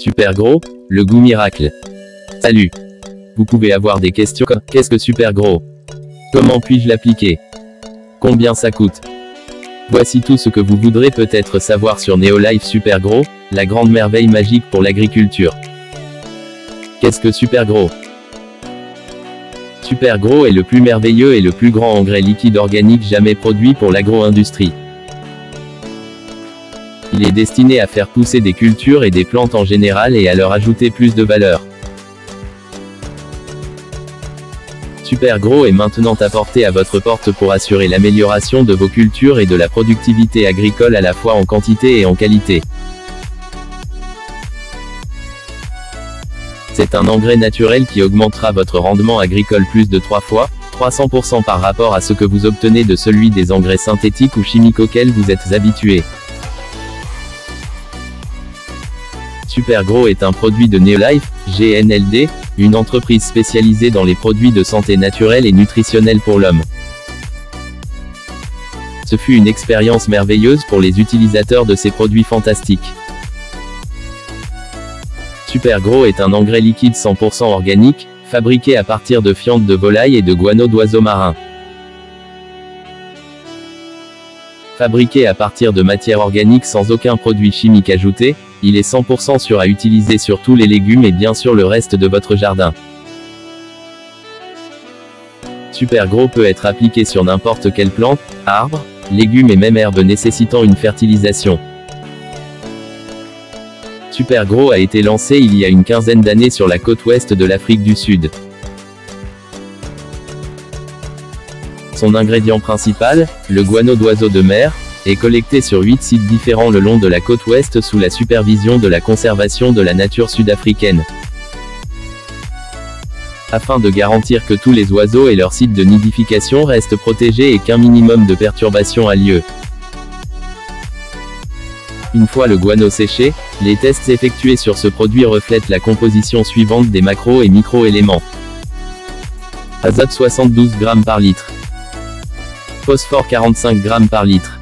Super Gros, le goût miracle. Salut. Vous pouvez avoir des questions comme: qu'est-ce que Super Gros? Comment puis-je l'appliquer? Combien ça coûte? Voici tout ce que vous voudrez peut-être savoir sur Neolife Super Gros, la grande merveille magique pour l'agriculture. Qu'est-ce que Super Gros? Super Gros est le plus merveilleux et le plus grand engrais liquide organique jamais produit pour l'agro-industrie. Il est destiné à faire pousser des cultures et des plantes en général et à leur ajouter plus de valeur. Super Gros est maintenant à portée à votre porte pour assurer l'amélioration de vos cultures et de la productivité agricole à la fois en quantité et en qualité. C'est un engrais naturel qui augmentera votre rendement agricole plus de 3 fois, 300% par rapport à ce que vous obtenez de celui des engrais synthétiques ou chimiques auxquels vous êtes habitué. Super Gros est un produit de Neolife, GNLD, une entreprise spécialisée dans les produits de santé naturelle et nutritionnelle pour l'homme. Ce fut une expérience merveilleuse pour les utilisateurs de ces produits fantastiques. Super Gros est un engrais liquide 100% organique, fabriqué à partir de fientes de volaille et de guano d'oiseaux marins. Fabriqué à partir de matière organique sans aucun produit chimique ajouté, il est 100% sûr à utiliser sur tous les légumes et bien sûr le reste de votre jardin. Super Gros peut être appliqué sur n'importe quelle plante, arbre, légumes et même herbe nécessitant une fertilisation. Super Gros a été lancé il y a une quinzaine d'années sur la côte ouest de l'Afrique du Sud. Son ingrédient principal, le guano d'oiseaux de mer, est collecté sur 8 sites différents le long de la côte ouest sous la supervision de la conservation de la nature sud-africaine. Afin de garantir que tous les oiseaux et leurs sites de nidification restent protégés et qu'un minimum de perturbation a lieu. Une fois le guano séché, les tests effectués sur ce produit reflètent la composition suivante des macro et micro-éléments. Azote 72 g par litre. Phosphore 45 g par litre.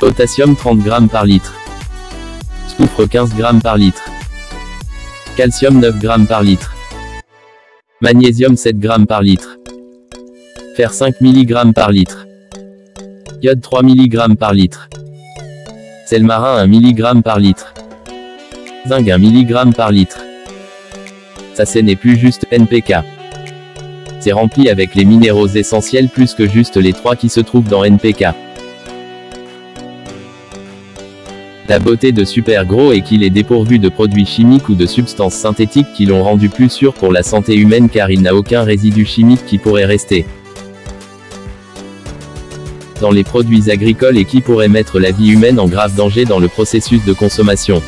Potassium 30 g par litre. Soufre 15 g par litre. Calcium 9 g par litre. Magnésium 7 g par litre. Fer 5 mg par litre. Iode 3 mg par litre. Sel marin 1 mg par litre. Zinc 1 mg par litre. Ça ce n'est plus juste NPK. C'est rempli avec les minéraux essentiels plus que juste les 3 qui se trouvent dans NPK. La beauté de Super Gros est qu'il est dépourvu de produits chimiques ou de substances synthétiques qui l'ont rendu plus sûr pour la santé humaine car il n'a aucun résidu chimique qui pourrait rester dans les produits agricoles et qui pourrait mettre la vie humaine en grave danger dans le processus de consommation.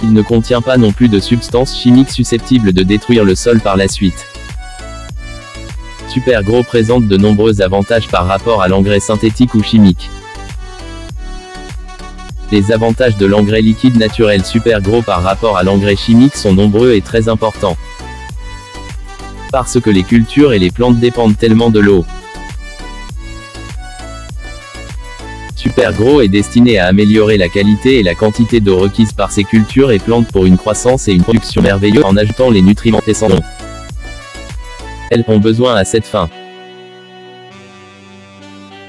Il ne contient pas non plus de substances chimiques susceptibles de détruire le sol par la suite. Super Gros présente de nombreux avantages par rapport à l'engrais synthétique ou chimique. Les avantages de l'engrais liquide naturel Super Gros par rapport à l'engrais chimique sont nombreux et très importants. Parce que les cultures et les plantes dépendent tellement de l'eau. Super Gros est destiné à améliorer la qualité et la quantité d'eau requise par ces cultures et plantes pour une croissance et une production merveilleuse en ajoutant les nutriments essentiels. Elles ont besoin à cette fin.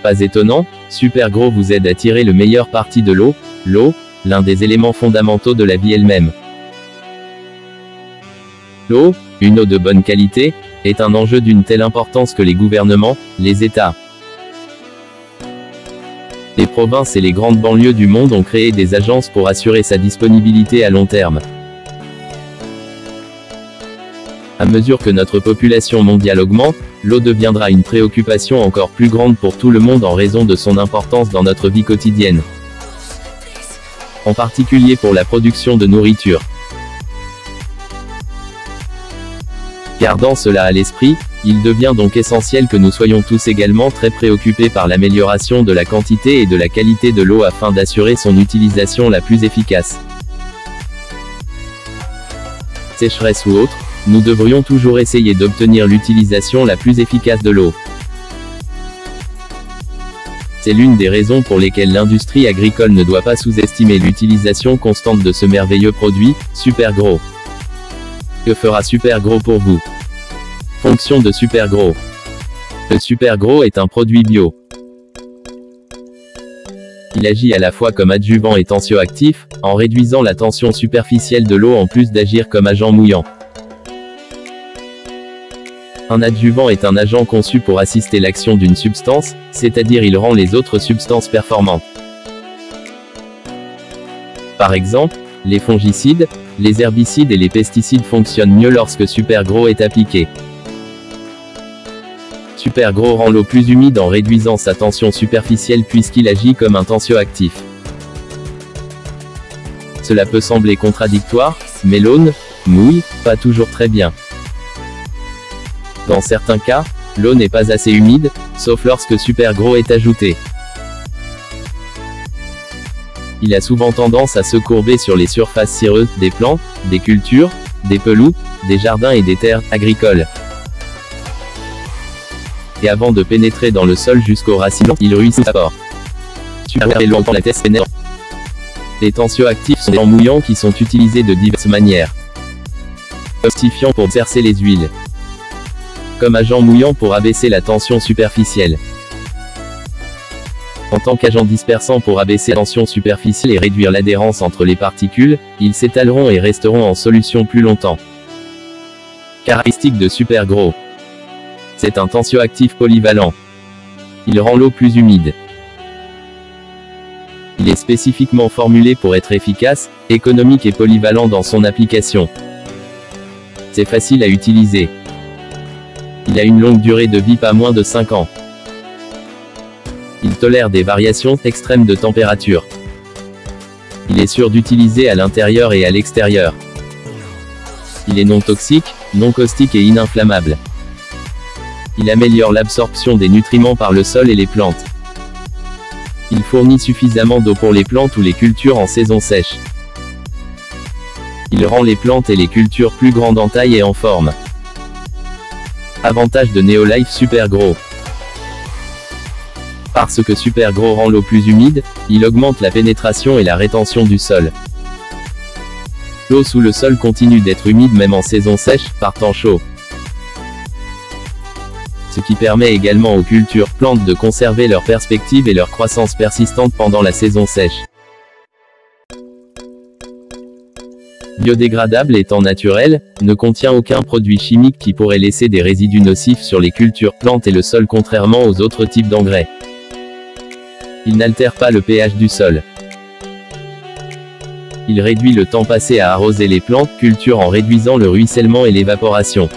Pas étonnant, Super Gros vous aide à tirer le meilleur parti de l'eau, l'un des éléments fondamentaux de la vie elle-même. L'eau, une eau de bonne qualité, est un enjeu d'une telle importance que les gouvernements, les États, les provinces et les grandes banlieues du monde ont créé des agences pour assurer sa disponibilité à long terme. À mesure que notre population mondiale augmente, l'eau deviendra une préoccupation encore plus grande pour tout le monde en raison de son importance dans notre vie quotidienne. En particulier pour la production de nourriture. Gardant cela à l'esprit, il devient donc essentiel que nous soyons tous également très préoccupés par l'amélioration de la quantité et de la qualité de l'eau afin d'assurer son utilisation la plus efficace. Sécheresse ou autre, nous devrions toujours essayer d'obtenir l'utilisation la plus efficace de l'eau. C'est l'une des raisons pour lesquelles l'industrie agricole ne doit pas sous-estimer l'utilisation constante de ce merveilleux produit, Supergro. Que fera Supergro pour vous? Fonction de Supergro. Le Supergro est un produit bio. Il agit à la fois comme adjuvant et tensioactif, en réduisant la tension superficielle de l'eau en plus d'agir comme agent mouillant. Un adjuvant est un agent conçu pour assister l'action d'une substance, c'est-à-dire il rend les autres substances performantes. Par exemple, les fongicides, les herbicides et les pesticides fonctionnent mieux lorsque Supergro est appliqué. Supergro rend l'eau plus humide en réduisant sa tension superficielle puisqu'il agit comme un tensioactif. Cela peut sembler contradictoire, mais l'eau ne mouille pas toujours très bien. Dans certains cas, l'eau n'est pas assez humide, sauf lorsque Supergro est ajouté. Il a souvent tendance à se courber sur les surfaces cireuses des plantes, des cultures, des pelouses, des jardins et des terres agricoles. Et avant de pénétrer dans le sol jusqu'aux racines, il ruisselle fort. Supergro la tête pénètre. Les tensioactifs sont des agents mouillants qui sont utilisés de diverses manières. Ostifiant pour disperser les huiles. Comme agent mouillant pour abaisser la tension superficielle. En tant qu'agent dispersant pour abaisser la tension superficielle et réduire l'adhérence entre les particules, ils s'étaleront et resteront en solution plus longtemps. Caractéristique de Supergro. C'est un tensioactif polyvalent. Il rend l'eau plus humide. Il est spécifiquement formulé pour être efficace, économique et polyvalent dans son application. C'est facile à utiliser. Il a une longue durée de vie, pas moins de 5 ans. Il tolère des variations extrêmes de température. Il est sûr d'utiliser à l'intérieur et à l'extérieur. Il est non toxique, non caustique et ininflammable. Il améliore l'absorption des nutriments par le sol et les plantes. Il fournit suffisamment d'eau pour les plantes ou les cultures en saison sèche. Il rend les plantes et les cultures plus grandes en taille et en forme. Avantage de Neolife Supergro. Parce que Supergro rend l'eau plus humide, il augmente la pénétration et la rétention du sol. L'eau sous le sol continue d'être humide même en saison sèche, par temps chaud. Ce qui permet également aux cultures plantes de conserver leur perspective et leur croissance persistante pendant la saison sèche. Biodégradable étant naturel, ne contient aucun produit chimique qui pourrait laisser des résidus nocifs sur les cultures plantes et le sol contrairement aux autres types d'engrais. Il n'altère pas le pH du sol. Il réduit le temps passé à arroser les plantes, cultures en réduisant le ruissellement et l'évaporation.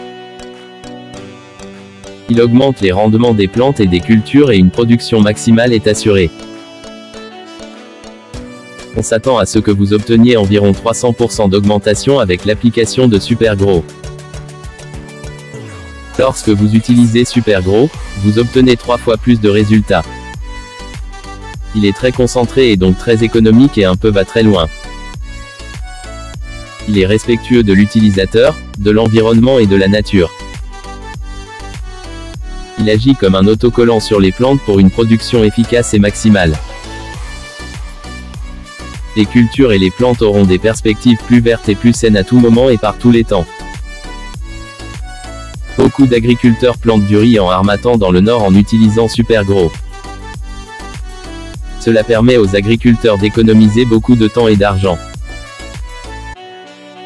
Il augmente les rendements des plantes et des cultures et une production maximale est assurée. On s'attend à ce que vous obteniez environ 300% d'augmentation avec l'application de Supergro. Lorsque vous utilisez Supergro, vous obtenez 3 fois plus de résultats. Il est très concentré et donc très économique et un peu va très loin. Il est respectueux de l'utilisateur, de l'environnement et de la nature. Il agit comme un autocollant sur les plantes pour une production efficace et maximale. Les cultures et les plantes auront des perspectives plus vertes et plus saines à tout moment et par tous les temps. Beaucoup d'agriculteurs plantent du riz en harmattan dans le nord en utilisant Supergro. Cela permet aux agriculteurs d'économiser beaucoup de temps et d'argent.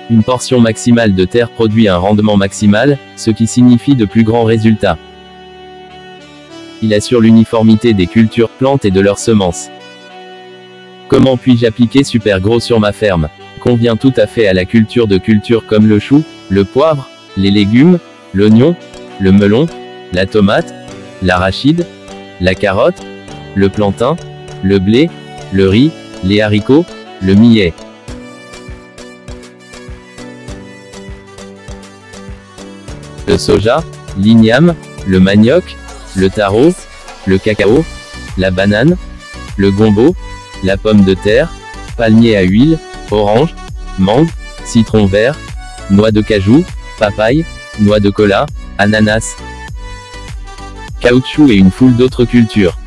Une portion maximale de terre produit un rendement maximal, ce qui signifie de plus grands résultats. Il assure l'uniformité des cultures plantes et de leurs semences. Comment puis-je appliquer Supergro sur ma ferme? Convient tout à fait à la culture de cultures comme le chou, le poivre, les légumes, l'oignon, le melon, la tomate, l'arachide, la carotte, le plantain, le blé, le riz, les haricots, le millet. Le soja, l'igname, le manioc, le taro, le cacao, la banane, le gombo, la pomme de terre, palmier à huile, orange, mangue, citron vert, noix de cajou, papaye, noix de cola, ananas, caoutchouc et une foule d'autres cultures.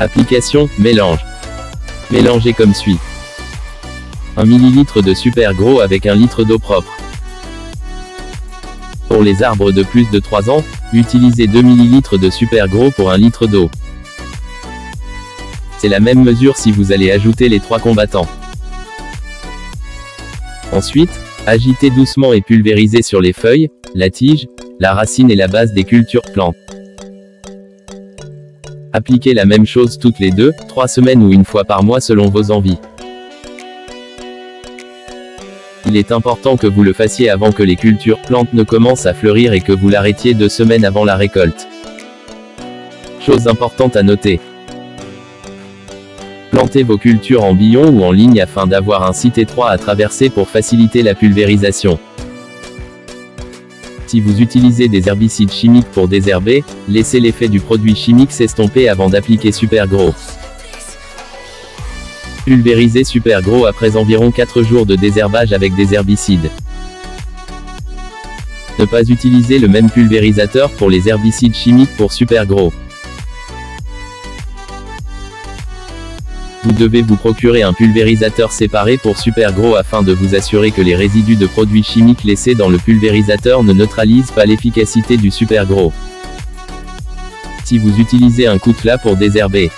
Application, mélange. Mélangez comme suit. 1 ml de super gros avec 1 litre d'eau propre. Pour les arbres de plus de 3 ans, utilisez 2 ml de super gros pour 1 litre d'eau. C'est la même mesure si vous allez ajouter les 3 combattants. Ensuite, agitez doucement et pulvérisez sur les feuilles, la tige, la racine et la base des cultures plantes. Appliquez la même chose toutes les 2-3 semaines ou une fois par mois selon vos envies. Il est important que vous le fassiez avant que les cultures plantes ne commencent à fleurir et que vous l'arrêtiez 2 semaines avant la récolte. Chose importante à noter. Plantez vos cultures en billon ou en ligne afin d'avoir un site étroit à traverser pour faciliter la pulvérisation. Si vous utilisez des herbicides chimiques pour désherber, laissez l'effet du produit chimique s'estomper avant d'appliquer super gros. Pulvérisez super gros après environ 4 jours de désherbage avec des herbicides. Ne pas utiliser le même pulvérisateur pour les herbicides chimiques pour super gros. Vous devez vous procurer un pulvérisateur séparé pour super gros afin de vous assurer que les résidus de produits chimiques laissés dans le pulvérisateur ne neutralisent pas l'efficacité du super gros. Si vous utilisez un coutelas pour désherber,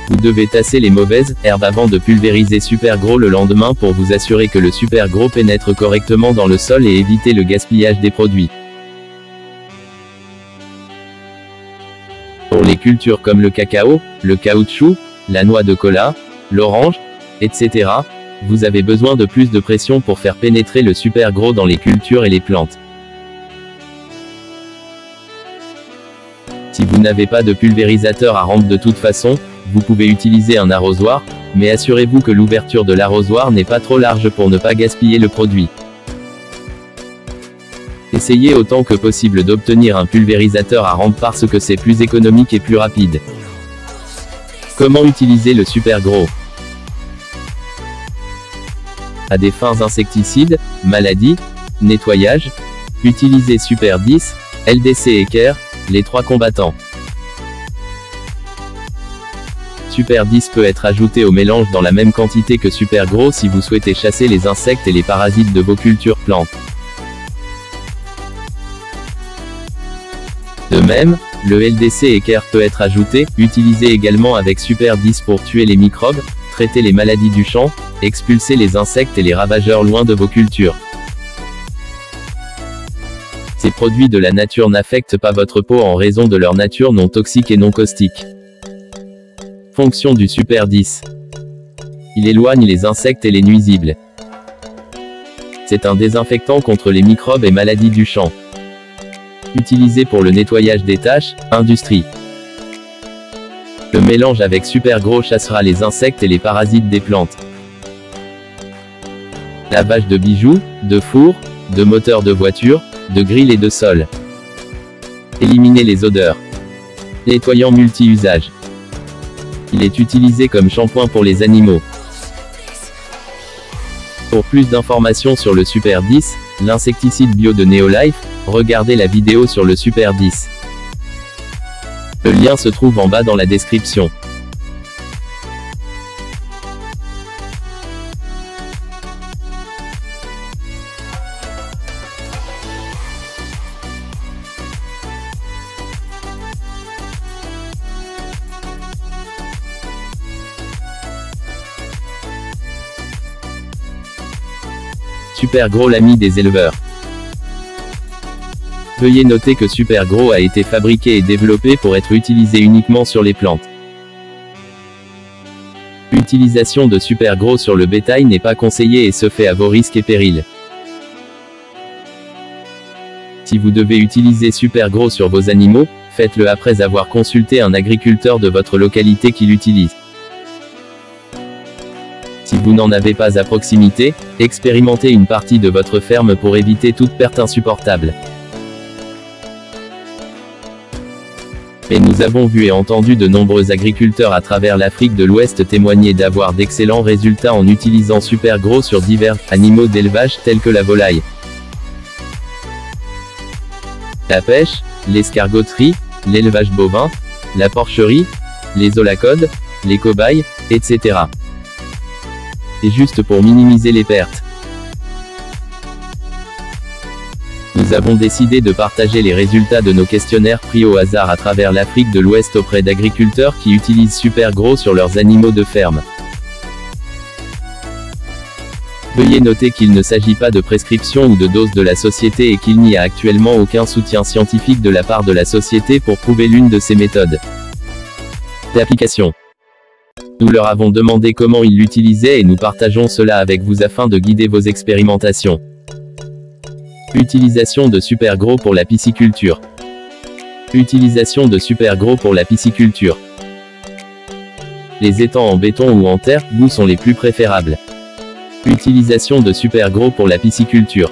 vous devez tasser les mauvaises herbes avant de pulvériser super gros le lendemain pour vous assurer que le super gros pénètre correctement dans le sol et éviter le gaspillage des produits. Pour les cultures comme le cacao, le caoutchouc, la noix de cola, l'orange, etc., vous avez besoin de plus de pression pour faire pénétrer le super gros dans les cultures et les plantes. Si vous n'avez pas de pulvérisateur à rampe de toute façon, vous pouvez utiliser un arrosoir, mais assurez-vous que l'ouverture de l'arrosoir n'est pas trop large pour ne pas gaspiller le produit. Essayez autant que possible d'obtenir un pulvérisateur à rampe parce que c'est plus économique et plus rapide. Comment utiliser le super gros? À des fins insecticides, maladies, nettoyage, utilisez Super 10, LDC et CARE, les 3 combattants. Super 10 peut être ajouté au mélange dans la même quantité que super gros si vous souhaitez chasser les insectes et les parasites de vos cultures plantes. De même, le LDC et CARE peut être ajouté, utilisé également avec Super 10 pour tuer les microbes, traiter les maladies du champ, expulser les insectes et les ravageurs loin de vos cultures. Ces produits de la nature n'affectent pas votre peau en raison de leur nature non toxique et non caustique. Fonction du Super 10. Il éloigne les insectes et les nuisibles. C'est un désinfectant contre les microbes et maladies du champ. Utilisé pour le nettoyage des taches, industrie. Le mélange avec super gros chassera les insectes et les parasites des plantes. Lavage de bijoux, de fours, de moteurs de voiture, de grilles et de sol. Éliminer les odeurs. Nettoyant multi-usage. Il est utilisé comme shampoing pour les animaux. Pour plus d'informations sur le Super 10, l'insecticide bio de Neolife, regardez la vidéo sur le Super 10. Le lien se trouve en bas dans la description. Super Gros, l'ami des éleveurs. Veuillez noter que Super Gros a été fabriqué et développé pour être utilisé uniquement sur les plantes. L'utilisation de Super Gros sur le bétail n'est pas conseillée et se fait à vos risques et périls. Si vous devez utiliser Super Gros sur vos animaux, faites-le après avoir consulté un agriculteur de votre localité qui l'utilise. Si vous n'en avez pas à proximité, expérimentez une partie de votre ferme pour éviter toute perte insupportable. Mais nous avons vu et entendu de nombreux agriculteurs à travers l'Afrique de l'Ouest témoigner d'avoir d'excellents résultats en utilisant Super Gros sur divers animaux d'élevage tels que la volaille, la pêche, l'escargoterie, l'élevage bovin, la porcherie, les zoolacodes, les cobayes, etc. Et juste pour minimiser les pertes. Nous avons décidé de partager les résultats de nos questionnaires pris au hasard à travers l'Afrique de l'Ouest auprès d'agriculteurs qui utilisent Supergro sur leurs animaux de ferme. Veuillez noter qu'il ne s'agit pas de prescription ou de dose de la société et qu'il n'y a actuellement aucun soutien scientifique de la part de la société pour prouver l'une de ces méthodes d'application. Nous leur avons demandé comment ils l'utilisaient et nous partageons cela avec vous afin de guider vos expérimentations. Utilisation de Supergro pour la pisciculture. Utilisation de Supergro pour la pisciculture. Les étangs en béton ou en terre, boue sont les plus préférables. Utilisation de Supergro pour la pisciculture.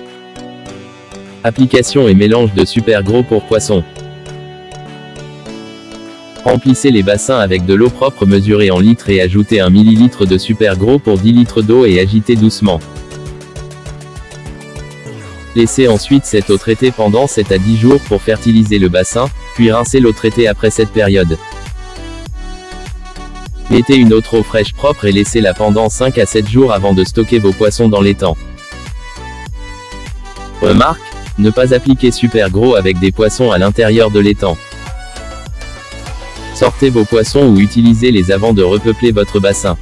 Application et mélange de Supergro pour poissons. Remplissez les bassins avec de l'eau propre mesurée en litres et ajoutez 1 ml de Supergro pour 10 litres d'eau et agitez doucement. Laissez ensuite cette eau traitée pendant 7 à 10 jours pour fertiliser le bassin, puis rincez l'eau traitée après cette période. Mettez une autre eau fraîche propre et laissez-la pendant 5 à 7 jours avant de stocker vos poissons dans l'étang. Remarque, ne pas appliquer Supergro avec des poissons à l'intérieur de l'étang. Sortez vos poissons ou utilisez-les avant de repeupler votre bassin.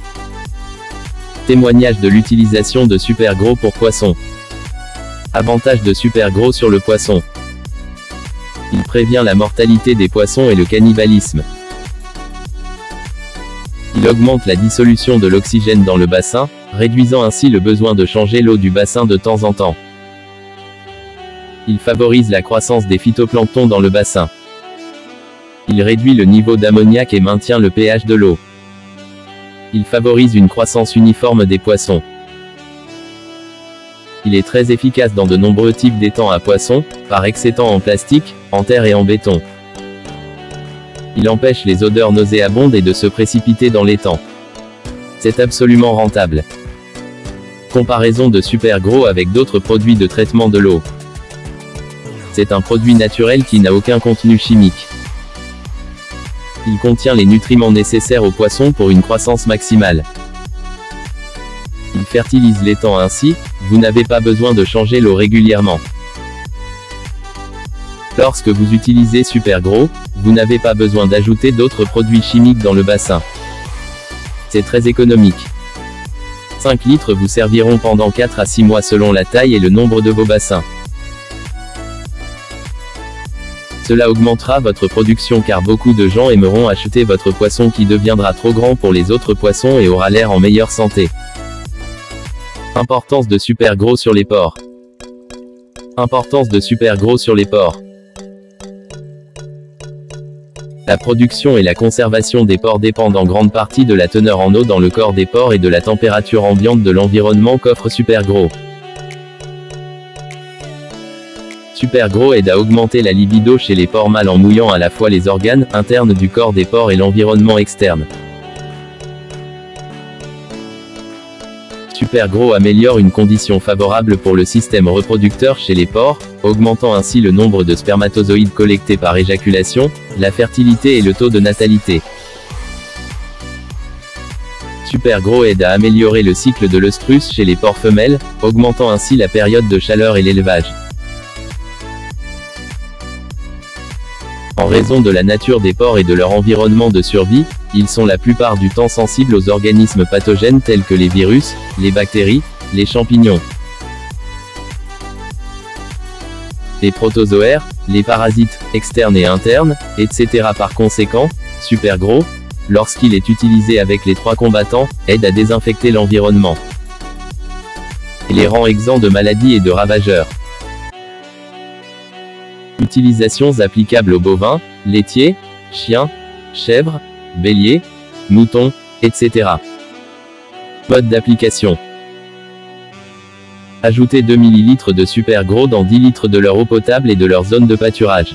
Témoignage de l'utilisation de Supergro pour poissons. Avantage de Supergro sur le poisson. Il prévient la mortalité des poissons et le cannibalisme. Il augmente la dissolution de l'oxygène dans le bassin, réduisant ainsi le besoin de changer l'eau du bassin de temps en temps. Il favorise la croissance des phytoplanctons dans le bassin. Il réduit le niveau d'ammoniac et maintient le pH de l'eau. Il favorise une croissance uniforme des poissons. Il est très efficace dans de nombreux types d'étangs à poissons, par excétang en plastique, en terre et en béton. Il empêche les odeurs nauséabondes et de se précipiter dans l'étang. C'est absolument rentable. Comparaison de Supergro avec d'autres produits de traitement de l'eau. C'est un produit naturel qui n'a aucun contenu chimique. Il contient les nutriments nécessaires aux poissons pour une croissance maximale. Il fertilise l'étang ainsi, vous n'avez pas besoin de changer l'eau régulièrement. Lorsque vous utilisez Supergro, vous n'avez pas besoin d'ajouter d'autres produits chimiques dans le bassin. C'est très économique. 5 litres vous serviront pendant 4 à 6 mois selon la taille et le nombre de vos bassins. Cela augmentera votre production car beaucoup de gens aimeront acheter votre poisson qui deviendra trop grand pour les autres poissons et aura l'air en meilleure santé. Importance de Supergro sur les porcs. Importance de Supergro sur les porcs. La production et la conservation des porcs dépendent en grande partie de la teneur en eau dans le corps des porcs et de la température ambiante de l'environnement qu'offre Supergro. Supergro aide à augmenter la libido chez les porcs mâles en mouillant à la fois les organes internes du corps des porcs et l'environnement externe. Supergro améliore une condition favorable pour le système reproducteur chez les porcs, augmentant ainsi le nombre de spermatozoïdes collectés par éjaculation, la fertilité et le taux de natalité. Supergro aide à améliorer le cycle de l'œstrus chez les porcs femelles, augmentant ainsi la période de chaleur et l'élevage. En raison de la nature des porcs et de leur environnement de survie, ils sont la plupart du temps sensibles aux organismes pathogènes tels que les virus, les bactéries, les champignons, les protozoaires, les parasites, externes et internes, etc. Par conséquent, Supergro, lorsqu'il est utilisé avec les 3 combattants, aide à désinfecter l'environnement et les rend exempts de maladies et de ravageurs. Utilisations applicables aux bovins, laitiers, chiens, chèvres, béliers, moutons, etc. Mode d'application. Ajoutez 2 ml de Supergro dans 10 litres de leur eau potable et de leur zone de pâturage.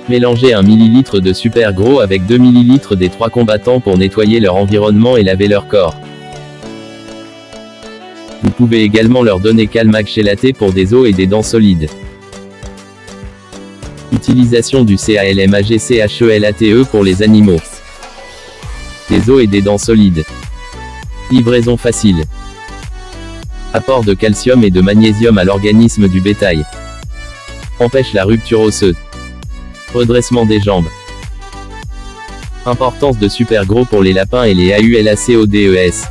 Mélangez 1 ml de Supergro avec 2 ml des 3 combattants pour nettoyer leur environnement et laver leur corps. Vous pouvez également leur donner Calmag chélaté pour des os et des dents solides. Utilisation du CALMAGCHELATE pour les animaux. Des os et des dents solides. Livraison facile. Apport de calcium et de magnésium à l'organisme du bétail. Empêche la rupture osseuse. Redressement des jambes. Importance de Super Gros pour les lapins et les AULACODES.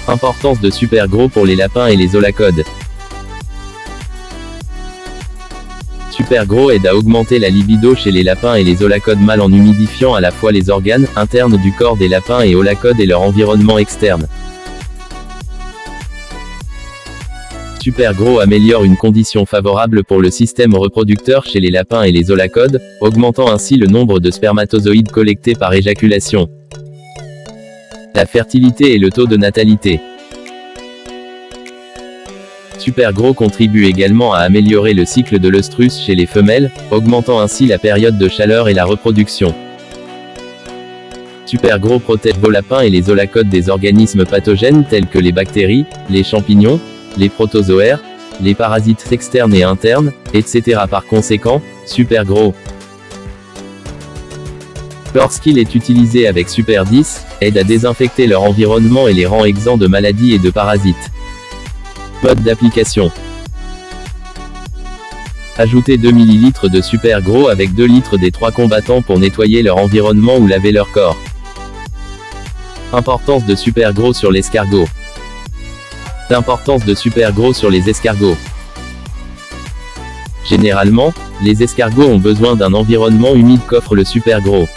Importance de Super Gros pour les lapins et les olacodes. Super Gros aide à augmenter la libido chez les lapins et les olacodes mâles en humidifiant à la fois les organes internes du corps des lapins et olacodes et leur environnement externe. Super Gros améliore une condition favorable pour le système reproducteur chez les lapins et les olacodes, augmentant ainsi le nombre de spermatozoïdes collectés par éjaculation. La fertilité et le taux de natalité. Super Gros contribue également à améliorer le cycle de l'œstrus chez les femelles, augmentant ainsi la période de chaleur et la reproduction. Super Gros protège vos lapins et les olacodes des organismes pathogènes tels que les bactéries, les champignons, les protozoaires, les parasites externes et internes, etc. Par conséquent, Super Gros, lorsqu'il est utilisé avec Super 10, aide à désinfecter leur environnement et les rend exempts de maladies et de parasites. Mode d'application. Ajoutez 2 ml de Super Gros avec 2 litres des 3 combattants pour nettoyer leur environnement ou laver leur corps. Importance de Super Gros sur l'escargot. L'importance de Super Gros sur les escargots. Généralement, les escargots ont besoin d'un environnement humide qu'offre le Super Gros.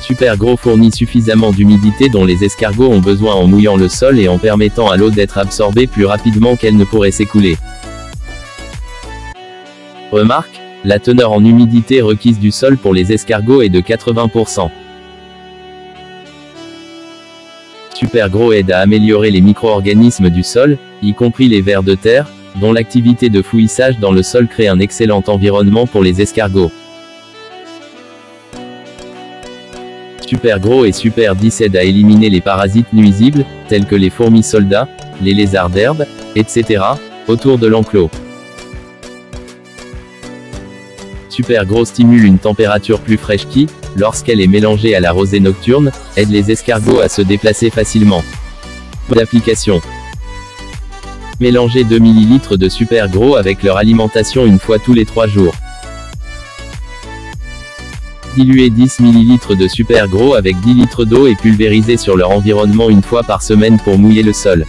Super Gros fournit suffisamment d'humidité dont les escargots ont besoin en mouillant le sol et en permettant à l'eau d'être absorbée plus rapidement qu'elle ne pourrait s'écouler. Remarque, la teneur en humidité requise du sol pour les escargots est de 80%. Super Gros aide à améliorer les micro-organismes du sol, y compris les vers de terre, dont l'activité de fouissage dans le sol crée un excellent environnement pour les escargots. Super Gros et Super 10 aident à éliminer les parasites nuisibles, tels que les fourmis soldats, les lézards d'herbe, etc., autour de l'enclos. Super Gros stimule une température plus fraîche qui, lorsqu'elle est mélangée à la rosée nocturne, aide les escargots à se déplacer facilement. D'application. Mélangez 2 ml de Super Gros avec leur alimentation une fois tous les 3 jours. Diluez 10 ml de Super Gros avec 10 litres d'eau et pulvérisez sur leur environnement une fois par semaine pour mouiller le sol.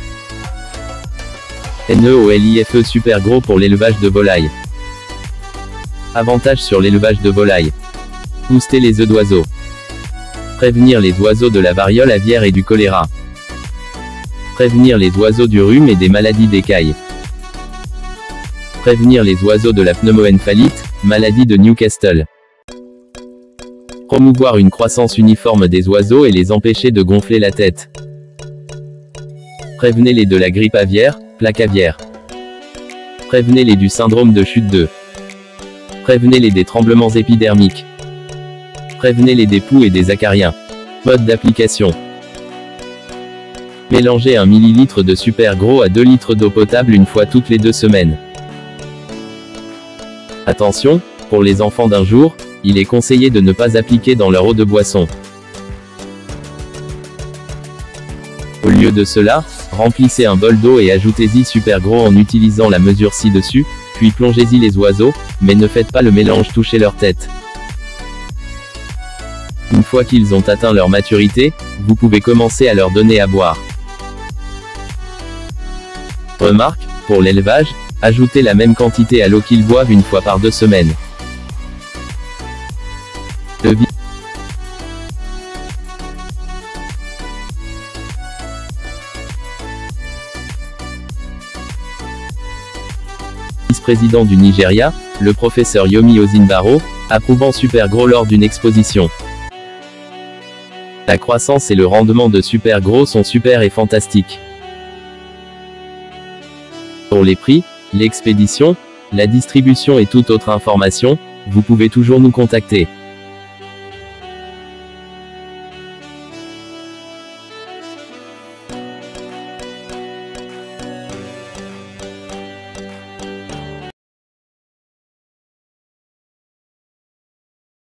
NEOLIFE Super Gros pour l'élevage de volailles. Avantages sur l'élevage de volailles. Booster les œufs d'oiseaux. Prévenir les oiseaux de la variole aviaire et du choléra. Prévenir les oiseaux du rhume et des maladies d'écailles. Prévenir les oiseaux de la pneumoencéphalite, maladie de Newcastle. Promouvoir une croissance uniforme des oiseaux et les empêcher de gonfler la tête. Prévenez-les de la grippe aviaire, plaque aviaire. Prévenez-les du syndrome de chute d'œufs. Prévenez-les des tremblements épidermiques. Prévenez-les des poux et des acariens. Mode d'application. Mélangez 1 ml de Super Gros à 2 litres d'eau potable une fois toutes les 2 semaines. Attention, pour les enfants d'1 jour, il est conseillé de ne pas appliquer dans leur eau de boisson. Au lieu de cela, remplissez un bol d'eau et ajoutez-y Super Gros en utilisant la mesure ci-dessus, puis plongez-y les oiseaux, mais ne faites pas le mélange toucher leur tête. Une fois qu'ils ont atteint leur maturité, vous pouvez commencer à leur donner à boire. Remarque, pour l'élevage, ajoutez la même quantité à l'eau qu'ils boivent une fois par 2 semaines. Le vice-président du Nigeria, le professeur Yomi Ozinbaro, approuvant Super Gros lors d'une exposition. La croissance et le rendement de Super Gros sont super et fantastiques. Pour les prix, l'expédition, la distribution et toute autre information, vous pouvez toujours nous contacter.